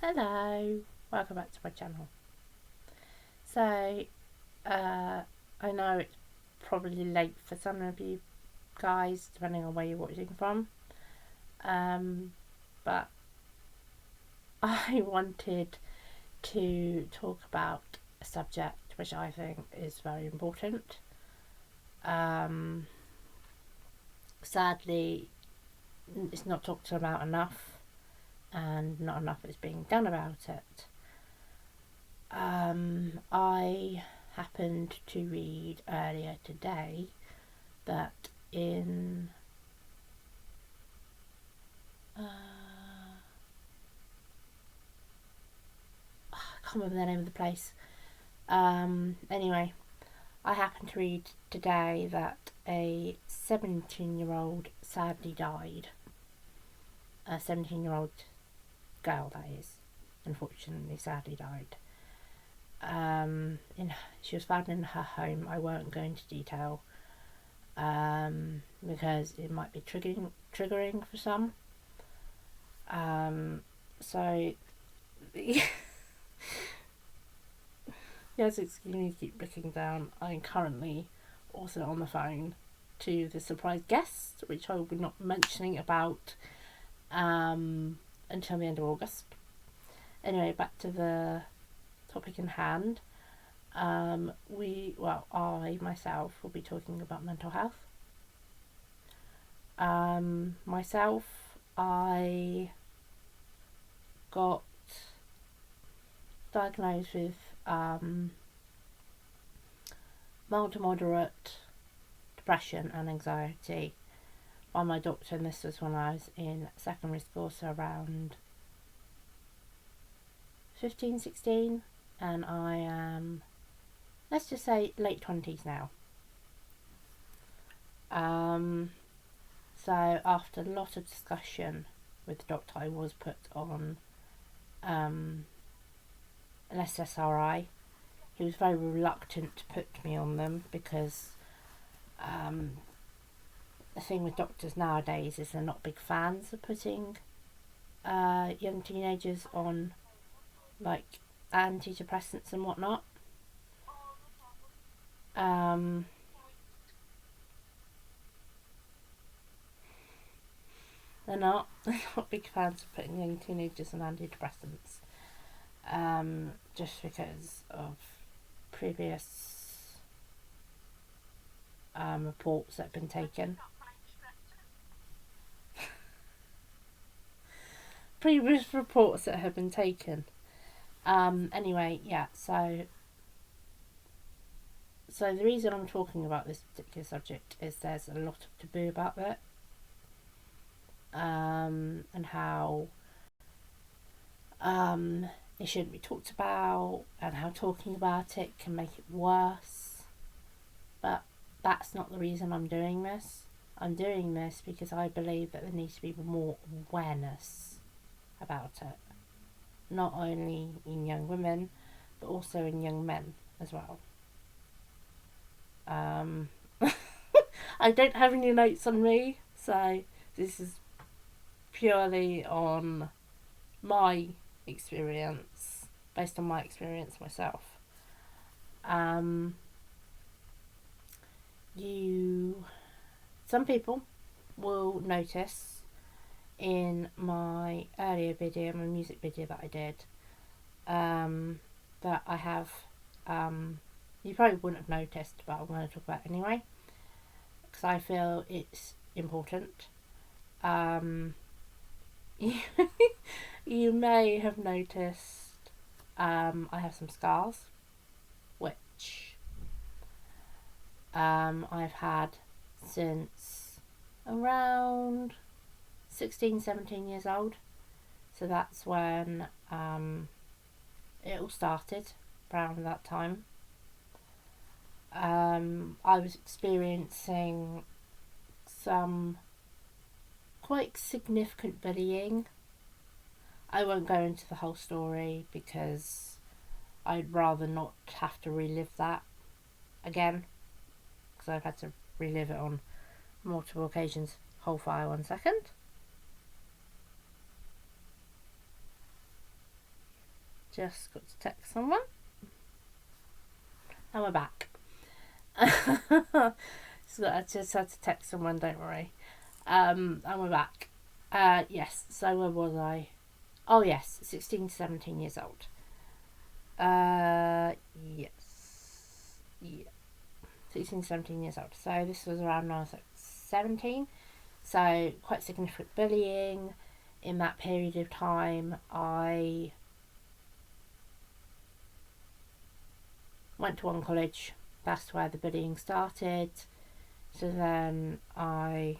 Hello, welcome back to my channel. So, I know it's probably late for some of you guys, depending on where you're watching from. But I wanted to talk about a subject which I think is very important. Sadly, it's not talked about enough, and not enough is being done about it. I happened to read earlier today that in I can't remember the name of the place. Anyway, I happened to read today that a 17-year-old sadly died. A 17-year-old girl, that is, unfortunately sadly died. She was found in her home. I won't go into detail because it might be triggering for some. So yes, excuse me, keep looking down. I'm currently also on the phone to the surprise guest, which I will be not mentioning about until the end of August. Anyway, back to the topic in hand. I myself will be talking about mental health. Myself, I got diagnosed with mild to moderate depression and anxiety by my doctor, and this was when I was in secondary school, so around 15, 16, and I am, let's just say, late 20s now. So after a lot of discussion with the doctor, I was put on an SSRI. He was very reluctant to put me on them because the thing with doctors nowadays is they're not big fans of putting young teenagers on like antidepressants and whatnot. They're not big fans of putting young teenagers on antidepressants, just because of previous reports that have been taken. Previous reports that have been taken. Anyway, yeah, so the reason I'm talking about this particular subject is there's a lot of taboo about it. And how it shouldn't be talked about, and how talking about it can make it worse. But that's not the reason I'm doing this. I'm doing this because I believe that there needs to be more awareness about it, not only in young women but also in young men as well. I don't have any notes on me, so this is purely on my experience, based on my experience myself. Some people will notice in my earlier video, my music video that I did, that I have, you probably wouldn't have noticed, but I'm going to talk about it anyway, because I feel it's important. You may have noticed I have some scars, which I've had since around 16, 17 years old. So that's when it all started, around that time. I was experiencing some quite significant bullying. I won't go into the whole story because I'd rather not have to relive that again, because I've had to relive it on multiple occasions. Hold fire 1 second. Just got to text someone. And we're back. So I just had to text someone, don't worry. And we're back. Yes, so where was I? Oh yes, 16 to 17 years old. Yes. Yeah. 16 to 17 years old. So this was around when I was like 17. So quite significant bullying. In that period of time, I went to one college. That's where the bullying started. So then I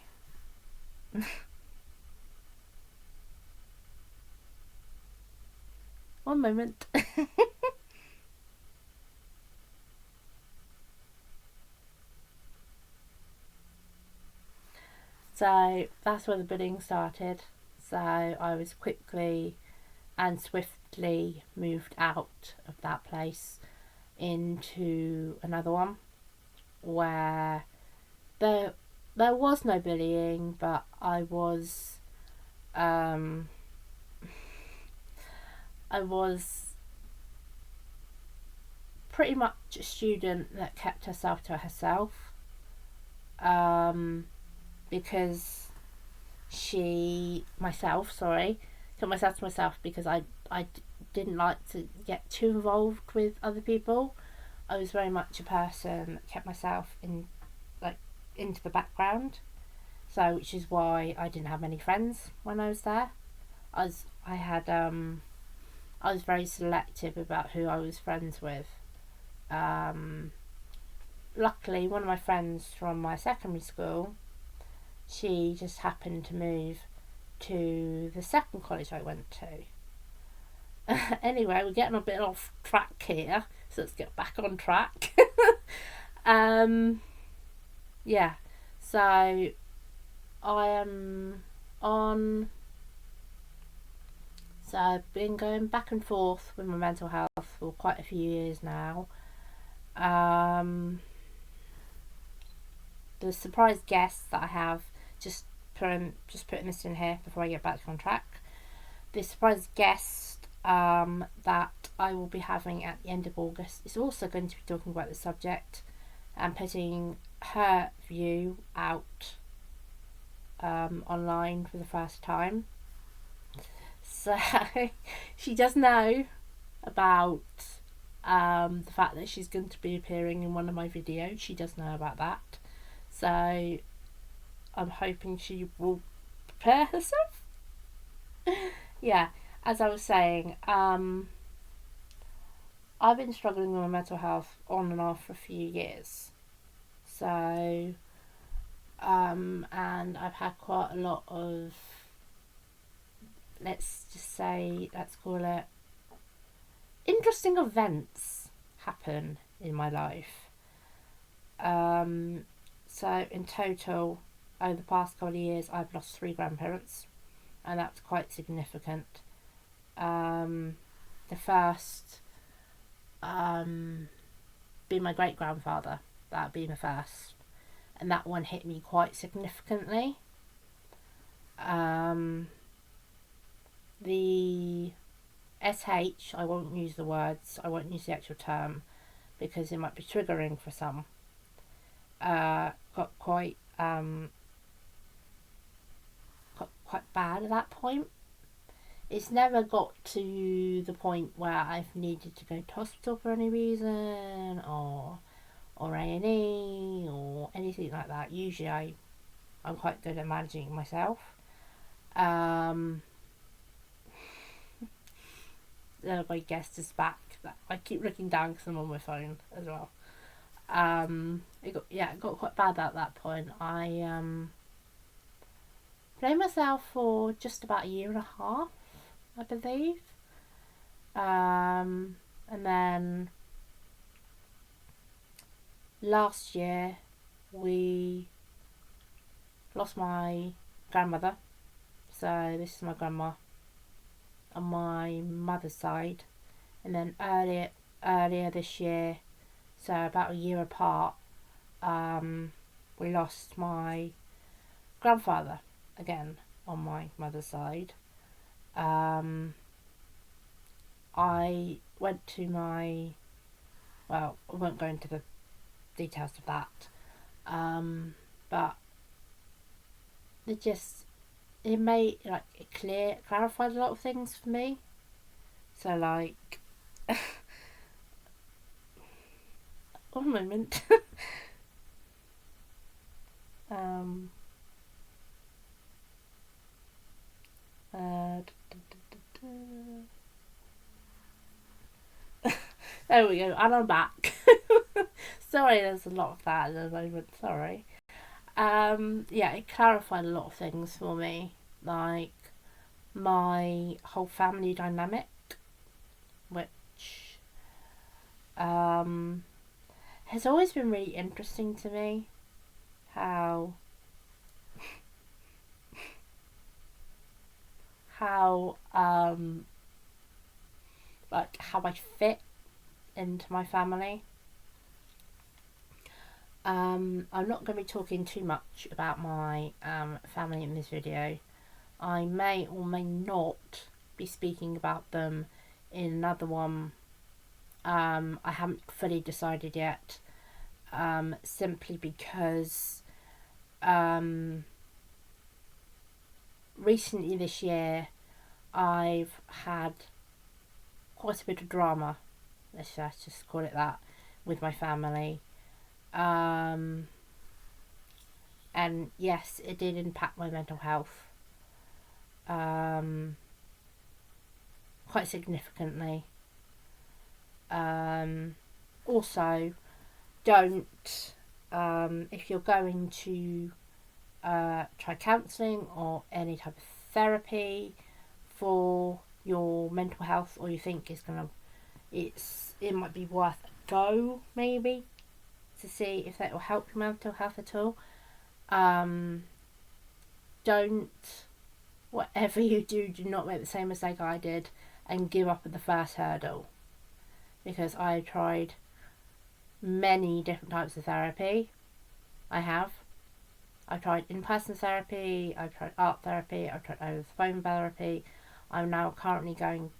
one moment. So that's where the bullying started. So I was quickly and swiftly moved out of that place into another one where there was no bullying, but I was pretty much a student that kept herself to herself, because kept myself to myself because I didn't like to get too involved with other people. I was very much a person that kept myself into the background. So, which is why I didn't have many friends when I was there. I was very selective about who I was friends with. Luckily, one of my friends from my secondary school, she just happened to move to the second college I went to. Anyway, we're getting a bit off track here, so let's get back on track. Yeah, so I am on. So I've been going back and forth with my mental health for quite a few years now. The surprise guest that I have, putting this in here before I get back on track. The surprise guest that I will be having at the end of August is also going to be talking about the subject and putting her view out online for the first time. So she does know about the fact that she's going to be appearing in one of my videos. She does know about that. So I'm hoping she will prepare herself. Yeah, as I was saying, I've been struggling with my mental health on and off for a few years. So, and I've had quite a lot of, let's call it, interesting events happen in my life. So in total, over the past couple of years, I've lost 3 grandparents, and that's quite significant. The first being my great grandfather, that being the first, and that one hit me quite significantly. The SH, I won't use the words, I won't use the actual term because it might be triggering for some. Got quite bad at that point. It's never got to the point where I've needed to go to hospital for any reason or A&E or anything like that. Usually I'm quite good at managing it myself. My guest is back. I keep looking down because I'm on my phone as well. It got quite bad at that point. I blamed myself for just about a year and a half, I believe. And then last year we lost my grandmother. So this is my grandma on my mother's side. And then earlier this year, so about a year apart, we lost my grandfather again on my mother's side. I went to I won't go into the details of that, but it made, like, it clarified a lot of things for me. So, like, one moment. um, uh, there we go, and I'm back. Sorry, there's a lot of that at the moment. Sorry. Yeah, it clarified a lot of things for me, like my whole family dynamic, which has always been really interesting to me. How how like how I fit into my family. I'm not going to be talking too much about my family in this video. I may or may not be speaking about them in another one. I haven't fully decided yet, simply because recently this year I've had quite a bit of drama, let's just call it that, with my family. And yes, it did impact my mental health quite significantly. Also, don't, if you're going to try counselling or any type of therapy for your mental health, or you think it might be worth a go, maybe, to see if that will help your mental health at all. Don't, whatever you do not make the same mistake I did and give up at the first hurdle, because I tried many different types of therapy. I've tried in-person therapy, I've tried art therapy, I've tried over the phone therapy. I'm now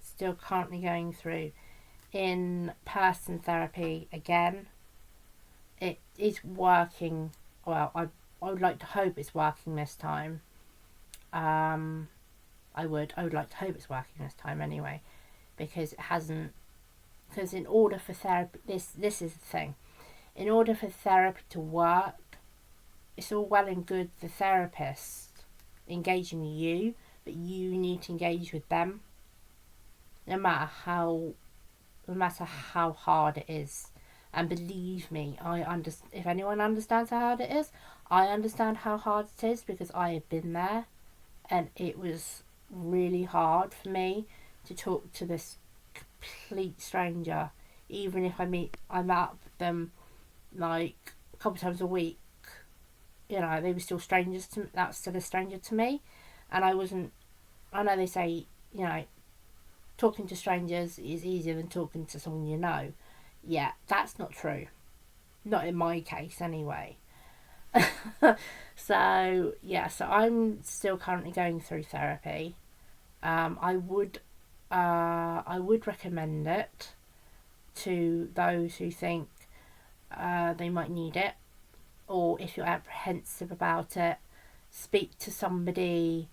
still currently going through in-person therapy again. It is working. Well, I would like to hope it's working this time. I would like to hope it's working this time anyway, because it hasn't. Because in order for therapy, this is the thing. In order for therapy to work, it's all well and good the therapist engaging with you, but you need to engage with them. No matter how hard it is. And believe me, if anyone understands how hard it is, I understand how hard it is, because I have been there, and it was really hard for me to talk to this complete stranger, even if I'm out with them like a couple of times a week. You know, they were still strangers to me. That's still a stranger to me, and I wasn't. I know they say, you know, talking to strangers is easier than talking to someone you know. Yeah, that's not true. Not in my case, anyway. So I'm still currently going through therapy. I would recommend it to those who think they might need it, or if you're apprehensive about it, speak to somebody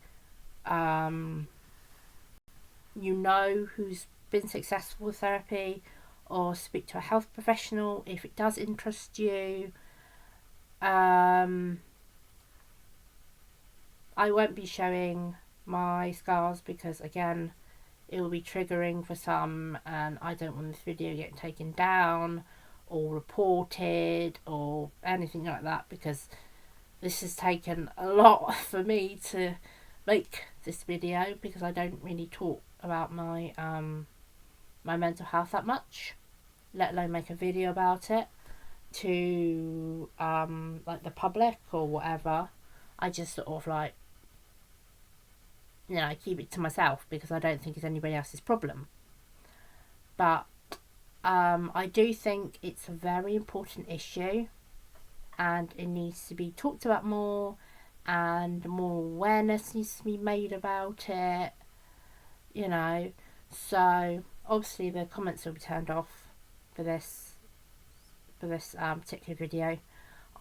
who's been successful with therapy, or speak to a health professional if it does interest you. I won't be showing my scars, because again, it will be triggering for some, and I don't want this video getting taken down or reported or anything like that, because this has taken a lot for me to make this video, because I don't really talk about my my mental health that much, let alone make a video about it to like the public or whatever. I just sort of like, you know, I keep it to myself, because I don't think it's anybody else's problem. But I do think it's a very important issue, and it needs to be talked about more, and more awareness needs to be made about it, you know. So obviously the comments will be turned off for this particular video.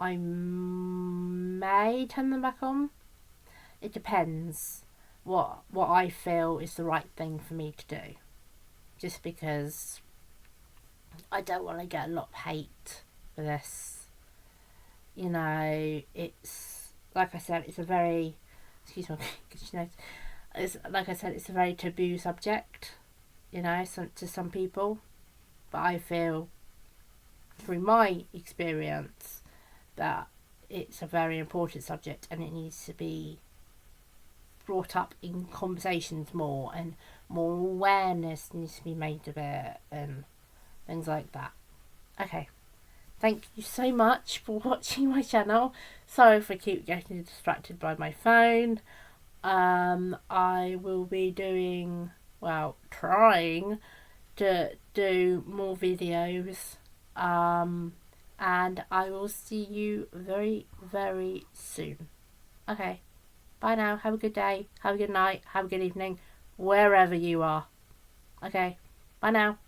I may turn them back on. It depends what I feel is the right thing for me to do. Just because I don't want to get a lot of hate for this. You know, it's like I said, it's a very excuse me, it's like I said, it's a very taboo subject. You know, to some people, but I feel through my experience that it's a very important subject and it needs to be brought up in conversations more, and more awareness needs to be made of it and things like that. Okay, thank you so much for watching my channel. Sorry if I keep getting distracted by my phone. I will be trying to do more videos, and I will see you very, very soon. Okay, bye now. Have a good day, have a good night, have a good evening, wherever you are. Okay, bye now.